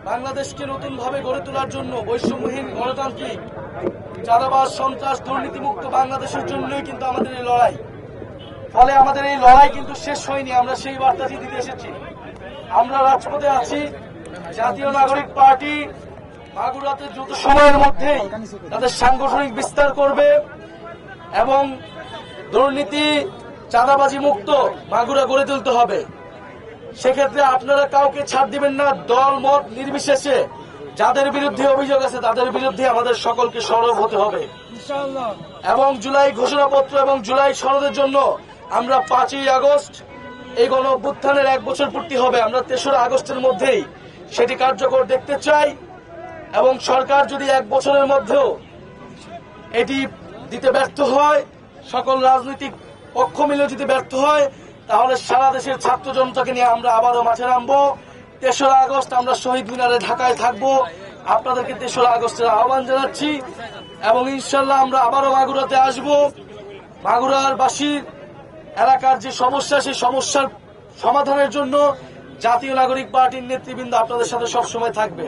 বাংলাদেশকে নতুনভাবে গড়ে তোলার জন্য বৈষম্যহীন গণতান্ত্রিক চাঁদাবাজ সন্ত্রাস দুর্নীতিমুক্ত বাংলাদেশের জন্যই কিন্তু আমাদের এই লড়াই। ফলে আমাদের এই লড়াই কিন্তু শেষ হয়নি, আমরা সেই বার্তাটি দিতে এসেছি। আমরা রাজপথে আছি। জাতীয় নাগরিক পার্টি মাগুরাতে দ্রুত সময়ের মধ্যেই তাদের সাংগঠনিক বিস্তার করবে এবং দুর্নীতি চাঁদাবাজি মুক্ত মাগুরা গড়ে তুলতে হবে। সেক্ষেত্রে আপনারা কাউকে ছাড় দিবেন না, দল মত নির্বিশেষে যাদের বিরুদ্ধে অভিযোগ আছে তাদের বিরুদ্ধে আমাদের সকলকে সরব হতে হবে এবং জুলাই ঘোষণাপত্র এবং জুলাই সনদের জন্য আমরা 5ই আগস্ট এই গণ অভ্যুত্থানের 1 বছর পূর্তি হবে, আমরা 3রা আগস্টের মধ্যেই সেটি কার্যকর দেখতে চাই। এবং সরকার যদি 1 বছরের মধ্যেও এটি দিতে ব্যর্থ হয়, সকল রাজনৈতিক পক্ষ মিলে যদি ব্যর্থ হয়, তাহলে সারা দেশের ছাত্র জনতাকে নিয়ে আমরা আবারও মাঠে নামবো। 3রা আগস্ট আমরা শহীদ মিনারে ঢাকায় থাকবো। আপনাদেরকে 3রা আগস্টের আহ্বান জানাচ্ছি এবং ইনশাল্লাহ আমরা আবারও মাগুরাতে আসবো। মাগুরার বাসীর এলাকার যে সমস্যা, সেই সমস্যার সমাধানের জন্য জাতীয় নাগরিক পার্টির নেতৃবৃন্দ আপনাদের সাথে সবসময় থাকবে।